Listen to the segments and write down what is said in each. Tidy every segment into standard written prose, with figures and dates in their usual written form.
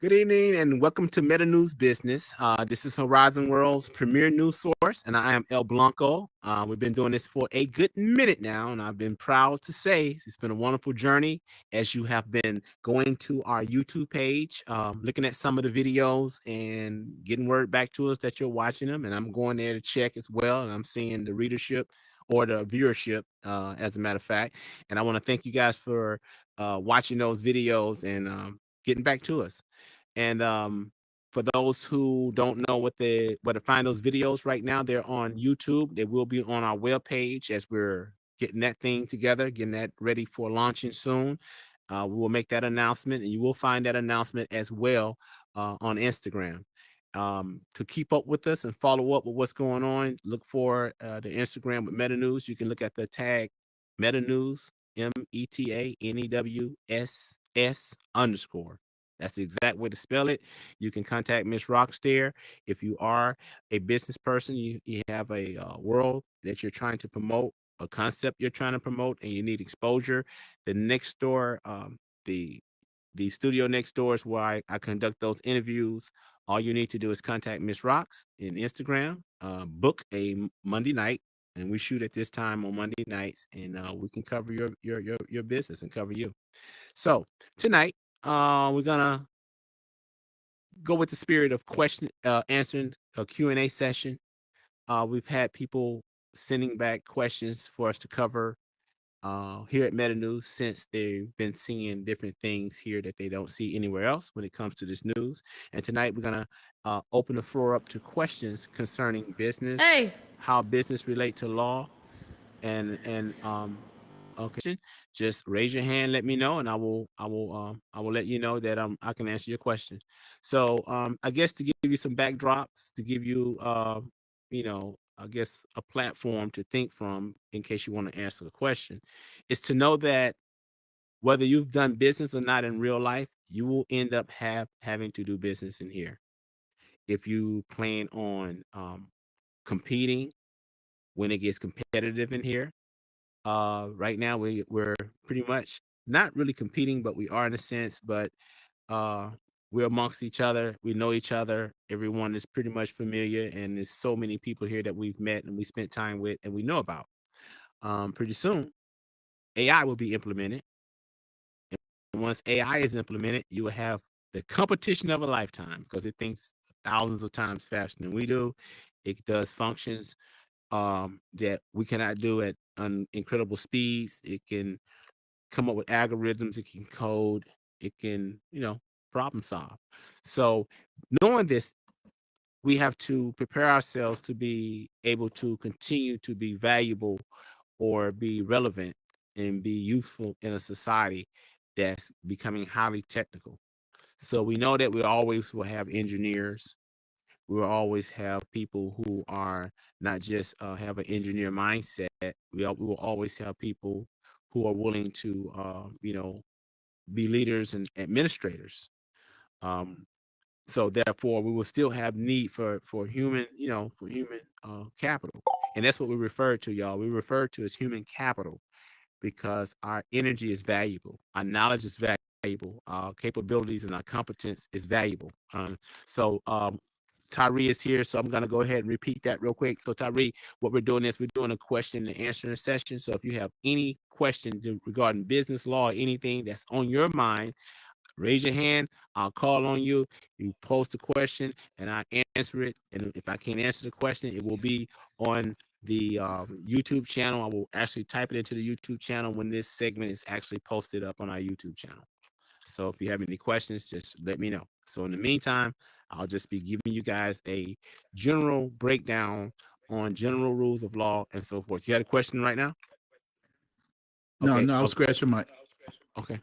Good evening and welcome to Meta News Business. This is Horizon World's premier news source, and I am El Blanco. We've been doing this for a good minute now, and I've been proud to say it's been a wonderful journey as you have been going to our YouTube page, looking at some of the videos and getting word back to us that you're watching them. And I'm going there to check as well, and I'm seeing the readership or the viewership, as a matter of fact. And I want to thank you guys for watching those videos and getting back to us. And for those who don't know where to find those videos right now, they're on YouTube. They will be on our webpage as we're getting that thing together, getting that ready for launching soon. We will make that announcement, and you will find that announcement as well on Instagram. To keep up with us and follow up with what's going on, look for the Instagram with Meta News. You can look at the tag Meta News, METANEWSS_. That's the exact way to spell it. You can contact Miss Rockstair if you are a business person. You have a world that you're trying to promote, a concept you're trying to promote, and you need exposure. The next door, the the studio next door is where I conduct those interviews. All you need to do is contact Miss Rocks in Instagram, book a Monday night, and we shoot at this time on Monday nights, and we can cover your business and cover you. So tonight, we're gonna go with the spirit of question answering a Q&A session. We've had people sending back questions for us to cover here at Meta News since they've been seeing different things here that they don't see anywhere else when it comes to this news. And tonight we're gonna open the floor up to questions concerning business, Hey, how business relate to law, and okay, just raise your hand, let me know, and I will let you know that I can answer your question. So I guess to give you some backdrops, to give you I guess a platform to think from in case you want to answer the question, is to know that whether you've done business or not in real life, you will end up having to do business in here. If you plan on competing when it gets competitive in here, right now we're pretty much not really competing, but we are in a sense, but uh we're amongst each other. We know each other. Everyone is pretty much familiar, and there's so many people here that we've met and we spent time with and we know about. Pretty soon, AI will be implemented. And once AI is implemented, you will have the competition of a lifetime because it thinks thousands of times faster than we do. It does functions that we cannot do at incredible speeds. It can come up with algorithms, it can code, it can, problem solve. So knowing this, we have to prepare ourselves to be able to continue to be valuable or be relevant and be useful in a society that's becoming highly technical. So we know that we always will have engineers. We will always have people who are not just have an engineer mindset. We will always have people who are willing to, be leaders and administrators. Um, so therefore, we will still have need for human, for human capital, and that's what we refer to, y'all. We refer to as human capital because our energy is valuable, our knowledge is valuable, our capabilities and our competence is valuable. So Tyree is here, so I'm going to go ahead and repeat that real quick. So Tyree, what we're doing is we're doing a question and answering session. So if you have any question regarding business law or anything that's on your mind, raise your hand. I'll call on you. You post a question, and I answer it. And if I can't answer the question, it will be on the YouTube channel. I will actually type it into the YouTube channel when this segment is actually posted up on our YouTube channel. So if you have any questions, just let me know. So in the meantime, I'll just be giving you guys a general breakdown on general rules of law and so forth. You had a question right now? No, Okay. no, I was Okay. scratching my. Okay.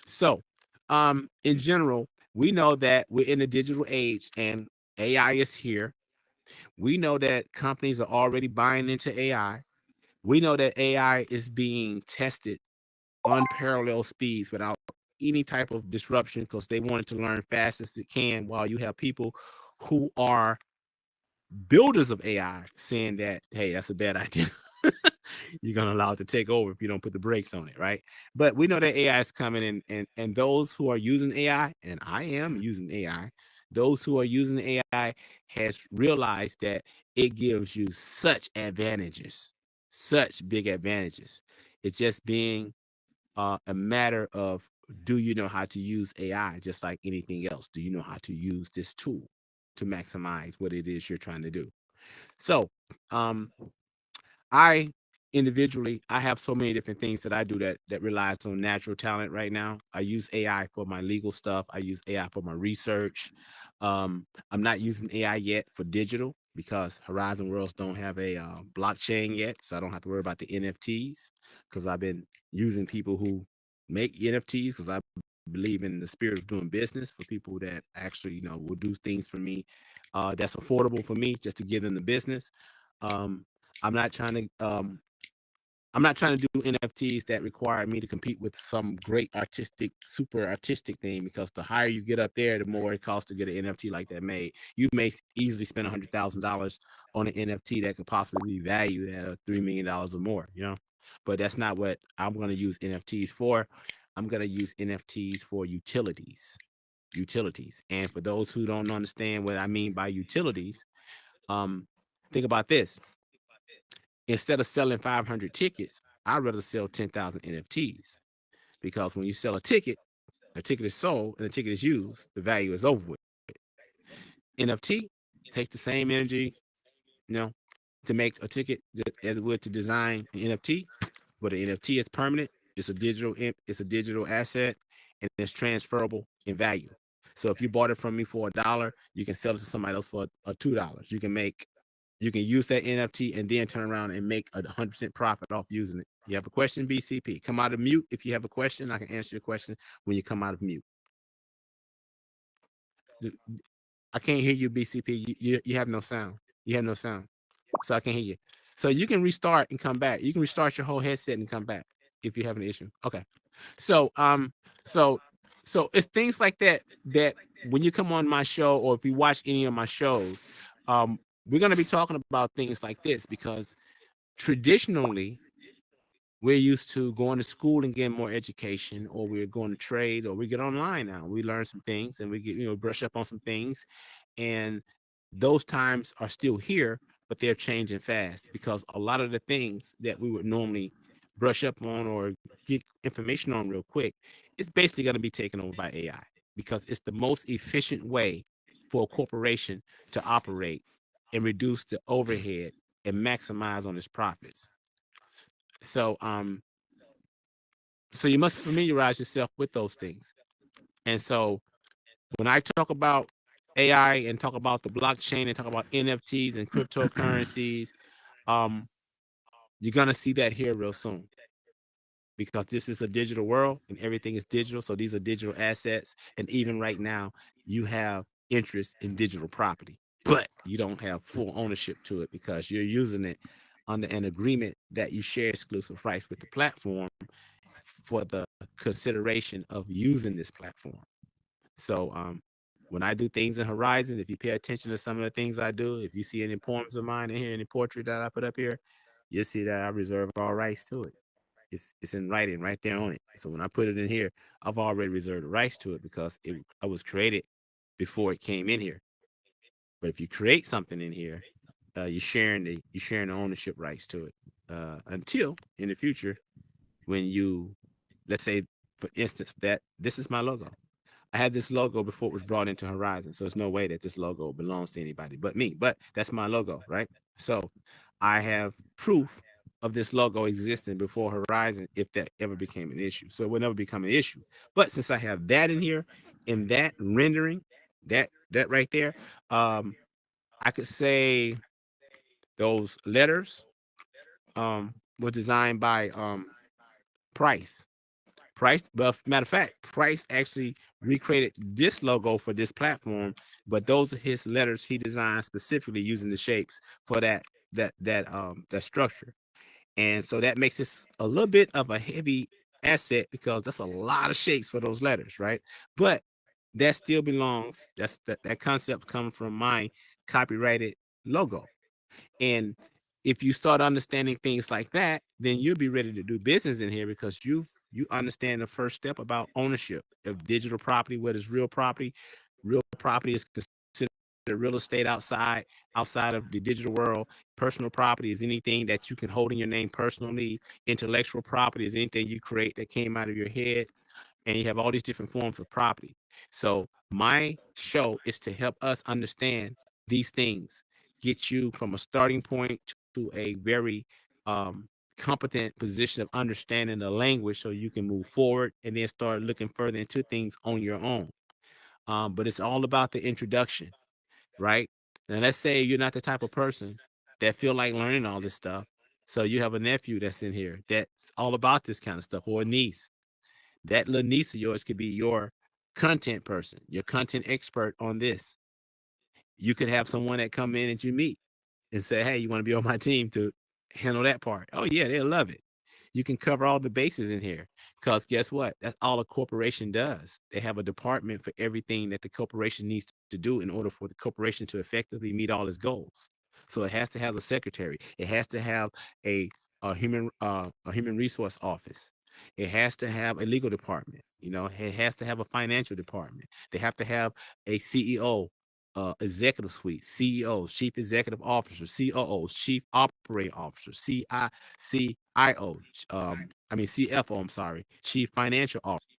So, in general, we know that we're in a digital age and AI is here. We know that companies are already buying into AI. We know that AI is being tested unparalleled speeds without any type of disruption because they want it to learn fast as it can, while you have people who are builders of AI saying that, hey, that's a bad idea. you're gonna allow it to take over if you don't put the brakes on it, right? But we know that AI is coming in, and those who are using AI, and I am using AI, those who are using AI has realized that it gives you such advantages, such big advantages. It's just being a matter of, do you know how to use AI just like anything else? Do you know how to use this tool to maximize what it is you're trying to do? So, um, I individually, I have so many different things that I do that relies on natural talent right now. I use AI for my legal stuff. I use AI for my research. I'm not using AI yet for digital because Horizon Worlds don't have a blockchain yet, so I don't have to worry about the NFTs because I've been using people who make NFTs because I believe in the spirit of doing business for people that actually, will do things for me that's affordable for me just to give them the business. Um, I'm not trying to I'm not trying to do NFTs that require me to compete with some great artistic, super artistic thing because the higher you get up there, the more it costs to get an NFT like that made. You may easily spend $100,000 on an NFT that could possibly be valued at $3 million or more, But that's not what I'm going to use NFTs for. I'm going to use NFTs for utilities. Utilities. And for those who don't understand what I mean by utilities, um, think about this. Instead of selling 500 tickets, I'd rather sell 10,000 NFTs because when you sell a ticket is sold and a ticket is used, the value is over with. NFT takes the same energy, you know, to make a ticket as it would to design an NFT, but an NFT is permanent. It's a digital asset, and it's transferable in value. So if you bought it from me for $1, you can sell it to somebody else for a $2. You can use that NFT and then turn around and make 100% profit off using it. You have a question, BCP? Come out of mute if you have a question. I can answer your question when you come out of mute. I can't hear you, BCP. You have no sound. You have no sound, so I can't hear you. So you can restart and come back. You can restart your whole headset and come back if you have an issue. Okay. So so it's things like that when you come on my show or if you watch any of my shows, we're going to be talking about things like this because traditionally we're used to going to school and getting more education, or we're going to trade, or we get online now. We learn some things and we get, brush up on some things. And those times are still here, but they're changing fast because a lot of the things that we would normally brush up on or get information on real quick, it's basically going to be taken over by AI because it's the most efficient way for a corporation to operate and reduce the overhead and maximize on its profits. So so you must familiarize yourself with those things. And so when I talk about AI and talk about the blockchain and talk about NFTs and cryptocurrencies, um, you're gonna see that here real soon because this is a digital world and everything is digital. So these are digital assets. And even right now, you have interest in digital property, but you don't have full ownership to it because you're using it under an agreement that you share exclusive rights with the platform for the consideration of using this platform. So when I do things in Horizon, if you pay attention to some of the things I do, if you see any poems of mine in here, any poetry that I put up here, you'll see that I reserve all rights to it. It's in writing right there on it. So when I put it in here, I've already reserved the rights to it because I was created before it came in here. But if you create something in here, you're sharing the ownership rights to it until in the future when you, let's say, for instance, that this is my logo. I had this logo before it was brought into Horizon, so there's no way that this logo belongs to anybody but me. But that's my logo, right? So I have proof of this logo existing before Horizon if that ever became an issue. So it would never become an issue. But since I have that in here, in that rendering, that right there, I could say those letters were designed by Price. Price, well, matter of fact, Price actually recreated this logo for this platform, but those are his letters he designed specifically using the shapes for that structure. And so that makes this a little bit of a heavy asset because that's a lot of shapes for those letters, right? But that still belongs, that concept comes from my copyrighted logo. And if you start understanding things like that, then you'll be ready to do business in here because you understand the first step about ownership of digital property, what is real property. Real property is considered real estate outside of the digital world. Personal property is anything that you can hold in your name personally. Intellectual property is anything you create that came out of your head, and you have all these different forms of property. So my show is to help us understand these things, get you from a starting point to a very competent position of understanding the language so you can move forward and then start looking further into things on your own. But it's all about the introduction, right? And let's say you're not the type of person that feel like learning all this stuff. So you have a nephew that's in here that's all about this kind of stuff, or a niece. That little niece of yours could be your content person, your content expert on this. You could have someone that come in that you meet and say, "Hey, you want to be on my team to handle that part?" Oh yeah, they'll love it. You can cover all the bases in here because guess what? That's all a corporation does. They have a department for everything that the corporation needs to do in order for the corporation to effectively meet all its goals. So it has to have a secretary. It has to have a a human resource office. It has to have a legal department. You know, it has to have a financial department. They have to have a CEO, executive suite, CEOs, chief executive officers, COOs, chief operating officers, CIO, CFO, I'm sorry, chief financial officer.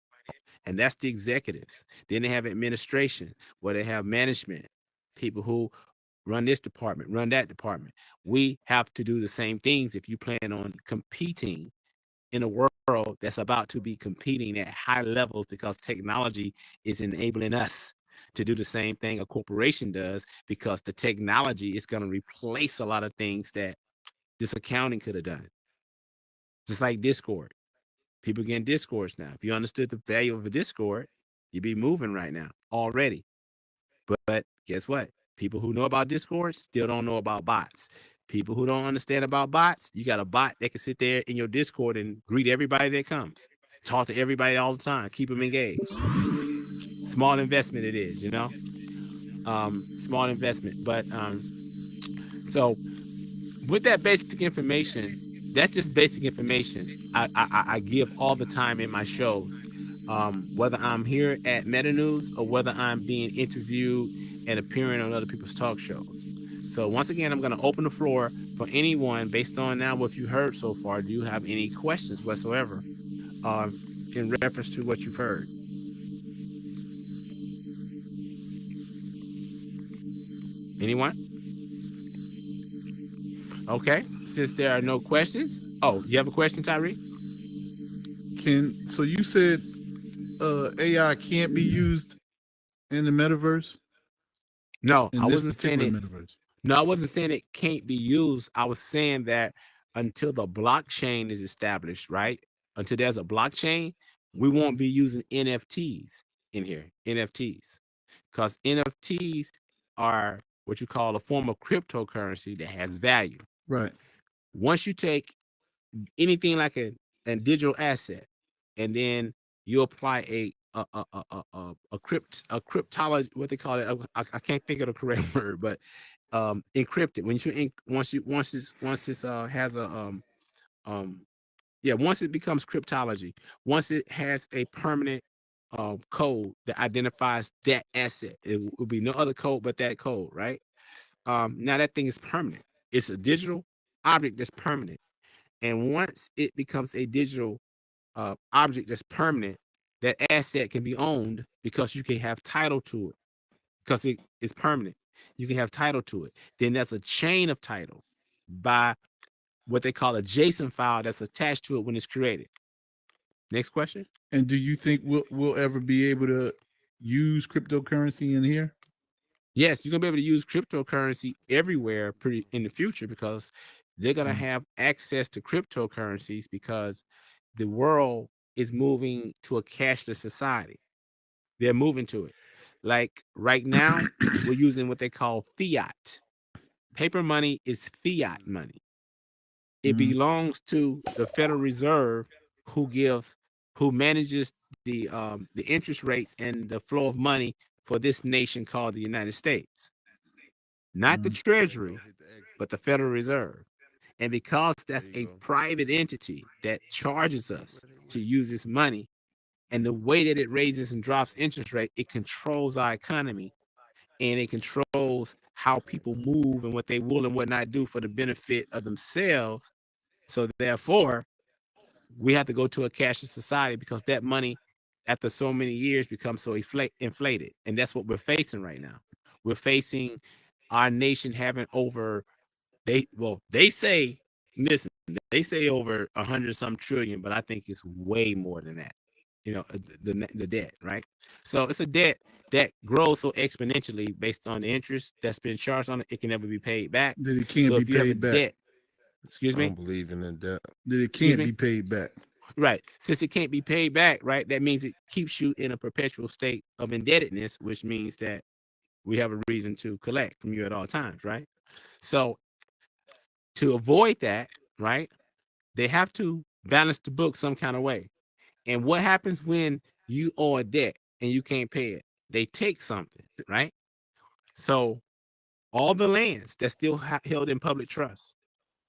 And that's the executives. Then they have administration, where they have management, people who run this department, run that department. We have to do the same things if you plan on competing in a world that's about to be competing at high levels because technology is enabling us to do the same thing a corporation does because the technology is going to replace a lot of things that this accounting could have done. Just like Discord. People getting Discords now. If you understood the value of a Discord, you'd be moving right now already. But guess what? People who know about Discord still don't know about bots. People who don't understand about bots, you got a bot that can sit there in your Discord and greet everybody that comes, talk to everybody all the time, keep them engaged. Small investment it is, you know, small investment. But so with that basic information, that's just basic information I give all the time in my shows, whether I'm here at Meta News or whether I'm being interviewed and appearing on other people's talk shows. So once again, I'm going to open the floor for anyone based on now what you heard so far. Do you have any questions whatsoever in reference to what you've heard? Anyone? Okay. Since there are no questions, oh, you have a question, Tyree? So you said AI can't be used in the metaverse, No, in I this wasn't saying particular it. metaverse? No, I wasn't saying it can't be used. I was saying that until the blockchain is established, right? Until there's a blockchain, we won't be using NFTs in here. NFTs. Because NFTs are what you call a form of cryptocurrency that has value. Right. Once you take anything like a digital asset and then you apply a cryptology, what they call it, I can't think of the correct word, but encrypted. When once it's has a um yeah, once it becomes cryptology, once it has a permanent code that identifies that asset, it will be no other code but that code, right? Now that thing is permanent. It's a digital object that's permanent. And once it becomes a digital object that's permanent, that asset can be owned because you can have title to it because it is permanent. You can have title to it. Then there's a chain of title by what they call a JSON file that's attached to it when it's created. Next question. And do you think we'll ever be able to use cryptocurrency in here? Yes, you're gonna be able to use cryptocurrency everywhere pretty in the future because they're gonna have access to cryptocurrencies because the world is moving to a cashless society. They're moving to it. Like right now, we're using what they call fiat. Paper money is fiat money. It belongs to the Federal Reserve, who gives, who manages the interest rates and the flow of money for this nation called the United States. Not the Treasury, but the Federal Reserve. And because There that's you a go. private entity that charges us to use this money, and the way that it raises and drops interest rate, it controls our economy, and it controls how people move and what they will and what not do for the benefit of themselves. So therefore, we have to go to a cashless society because that money, after so many years, becomes so inflated, and that's what we're facing right now. We're facing our nation having over, they say, listen, they say over 100 some trillion, but I think it's way more than that. The debt, right? So it's a debt that grows so exponentially based on the interest that's been charged on it. It can never be paid back. That it can't So be if you have a paid back. debt, excuse I me, don't believe in that. That it excuse can't me, be paid back. right? Since it can't be paid back, right? That means it keeps you in a perpetual state of indebtedness, which means that we have a reason to collect from you at all times, right? So to avoid that, right, they have to balance the book some kind of way. And what happens when you owe a debt and you can't pay it? They take something, right? So all the lands that's still held in public trust,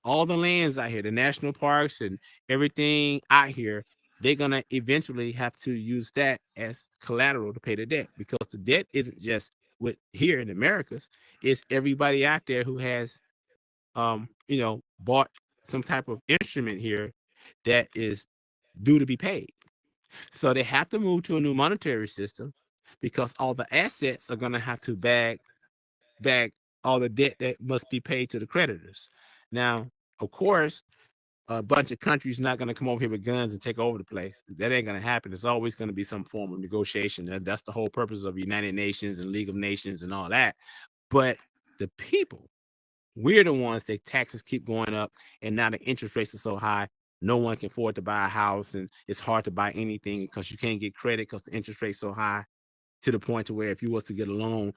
all the lands out here, the national parks and everything out here, they're gonna eventually have to use that as collateral to pay the debt, because the debt isn't just with here in the Americas, it's everybody out there who has bought some type of instrument here that is due to be paid. So they have to move to a new monetary system because all the assets are going to have to bag all the debt that must be paid to the creditors. Now, of course, a bunch of countries not going to come over here with guns and take over the place. That ain't going to happen. There's always going to be some form of negotiation. That's the whole purpose of United Nations and League of Nations and all that. But the people, we're the ones that taxes keep going up, and now the interest rates are so high. No one can afford to buy a house, and it's hard to buy anything because you can't get credit because the interest rate's so high, to the point to where if you was to get a loan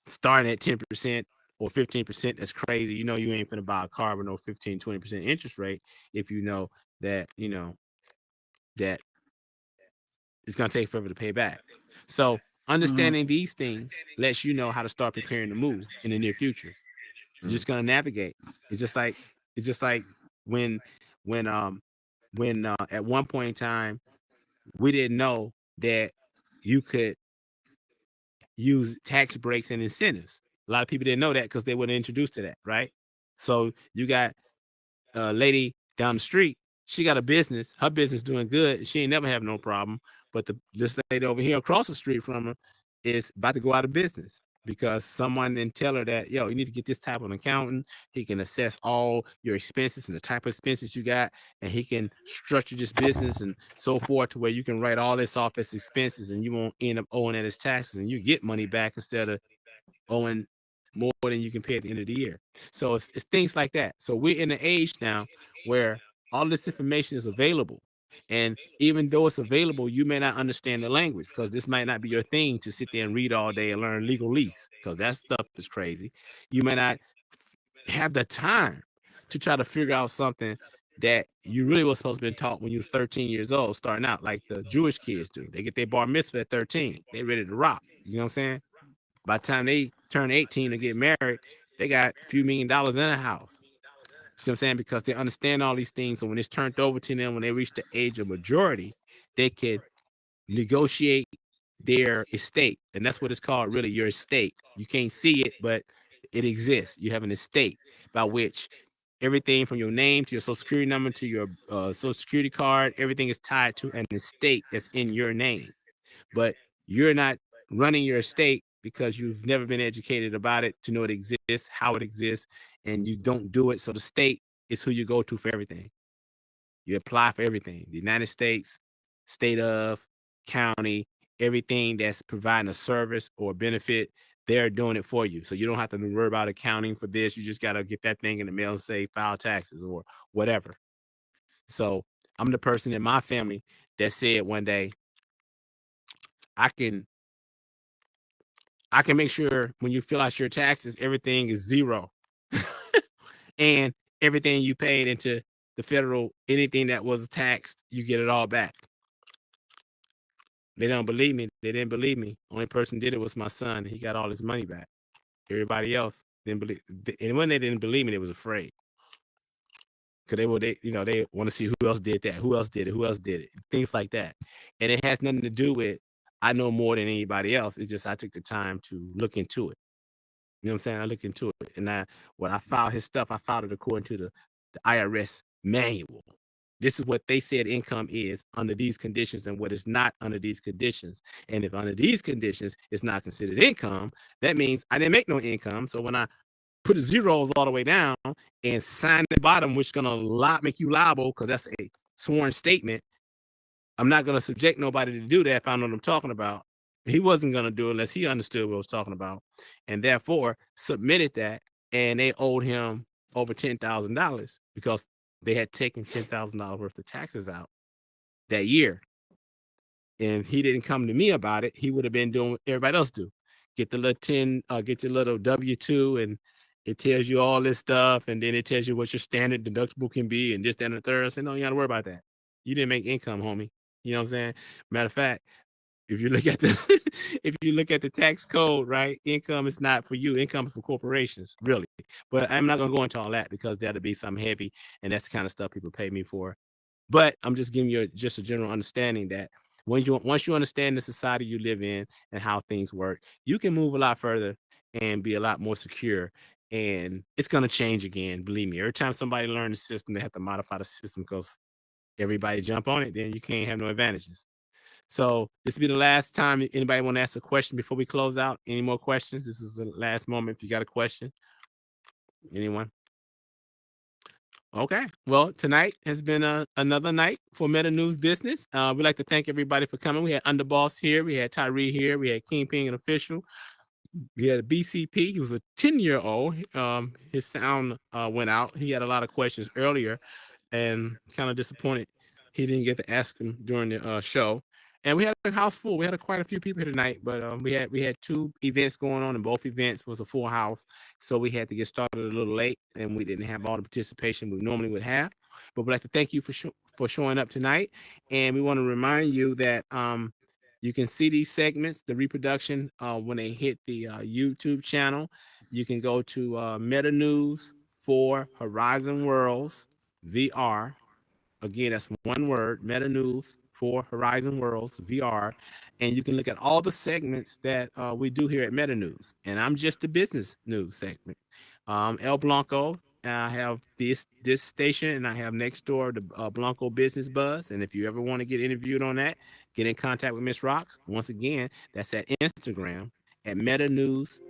starting at 10% or 15%, that's crazy. You ain't finna buy a car with no 15, 20% interest rate if you know that, that it's gonna take forever to pay back. So Uh-huh. understanding these things lets you know how to start preparing to move in the near future. You're Mm. just gonna navigate. It's just like when when at one point in time we didn't know that you could use tax breaks and incentives. A lot of people didn't know that because they weren't introduced to that, right? So you got a lady down the street. She got a business. Her business doing good. She ain't never have no problem. But this lady over here across the street from her is about to go out of business because someone didn't tell her that, yo, you need to get this type of accountant. He can assess all your expenses and the type of expenses you got, and he can structure this business and so forth to where you can write all this off as expenses and you won't end up owing that as taxes, and you get money back instead of owing more than you can pay at the end of the year. So it's things like that. So we're in an age now where all this information is available. And even though it's available, you may not understand the language because this might not be your thing to sit there and read all day and learn legalese because that stuff is crazy. You may not have the time to try to figure out something that you really was supposed to be taught when you was 13 years old, starting out like the Jewish kids do. They get their bar mitzvah at 13. They ready to rock. You know what I'm saying? By the time they turn 18 and get married, they got a few $1 million in a house. See what I'm saying? Because they understand all these things. So when it's turned over to them, when they reach the age of majority, they can negotiate their estate. And that's what it's called, really, your estate. You can't see it, but it exists. You have an estate by which everything from your name to your social security number to your social security card, everything is tied to an estate that's in your name. But you're not running your estate because you've never been educated about it to know it exists, how it exists, and you don't do it. So the state is who you go to for everything. You apply for everything. The United States, state of, county, everything that's providing a service or benefit, they're doing it for you. So you don't have to worry about accounting for this. You just got to get that thing in the mail and say file taxes or whatever. So I'm the person in my family that said one day, I can I can make sure when you fill out your taxes, everything is zero. And everything you paid into the federal, anything that was taxed, you get it all back. They don't believe me. They didn't believe me. Only person did it was my son. He got all his money back. Everybody else didn't believe. And when they didn't believe me, they was afraid. because they want to see who else did that, who else did it, who else did it, things like that. And it has nothing to do with I know more than anybody else. It's just I took the time to look into it. You know what I'm saying? I look into it, and when I filed his stuff, I filed it according to the IRS manual. This is what they said income is under these conditions and what is not under these conditions. And if under these conditions it's not considered income, that means I didn't make no income. So when I put the zeros all the way down and sign the bottom, which is gonna make you liable because that's a sworn statement. I'm not gonna subject nobody to do that if I know what I'm talking about. He wasn't gonna do it unless he understood what I was talking about, and therefore submitted that, and they owed him over $10,000 because they had taken $10,000 worth of taxes out that year. And he didn't come to me about it, he would have been doing what everybody else do. Get the little 10, get your little W-2, and it tells you all this stuff, and then it tells you what your standard deductible can be, and this, that, and the third. I said, no, you gotta worry about that. You didn't make income, homie. You know what I'm saying? Matter of fact, if you look at the if you look at the tax code, right, income is not for you. Income is for corporations, really. But I'm not gonna go into all that because that'll be something heavy, and that's the kind of stuff people pay me for. But I'm just giving you just a general understanding that once you understand the society you live in and how things work, you can move a lot further and be a lot more secure. And it's gonna change again. Believe me. Every time somebody learns the system, they have to modify the system because everybody jump on it, then you can't have no advantages. So this will be the last time anybody want to ask a question before we close out. Any more questions? This is the last moment. If you got a question, anyone? Okay. Well, tonight has been another night for Meta News Business. We'd like to thank everybody for coming. We had Underboss here. We had Tyree here. We had Kingpin and Official. We had a BCP. He was a 10-year-old. His sound went out. He had a lot of questions earlier and kind of disappointed he didn't get to ask him during the show. And we had a house full. We had quite a few people here tonight, but we had two events going on, and both events was a full house. So we had to get started a little late, and we didn't have all the participation we normally would have. But we'd like to thank you for showing up tonight, and we want to remind you that you can see these segments, the reproduction, when they hit the YouTube channel. You can go to Meta News for Horizon Worlds VR. Again, that's one word, Meta News for Horizon Worlds VR. And you can look at all the segments that we do here at Meta News. And I'm just the business news segment. El Blanco, I have this station, and I have next door the Blanco Business Buzz. And if you ever want to get interviewed on that, get in contact with Miss Rocks. Once again, that's at Instagram at Meta News,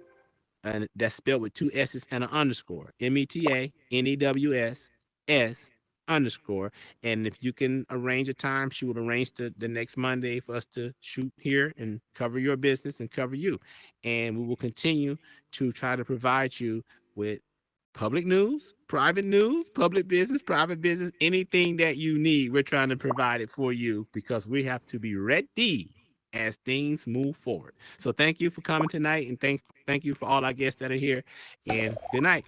and that's spelled with two S's and an underscore. METANEWS underscore. And if you can arrange a time, she will arrange the next Monday for us to shoot here and cover your business and cover you. And we will continue to try to provide you with public news, public business, private business, anything that you need. We're trying to provide it for you because we have to be ready as things move forward. So thank you for coming tonight, and thank you for all our guests that are here. And good night.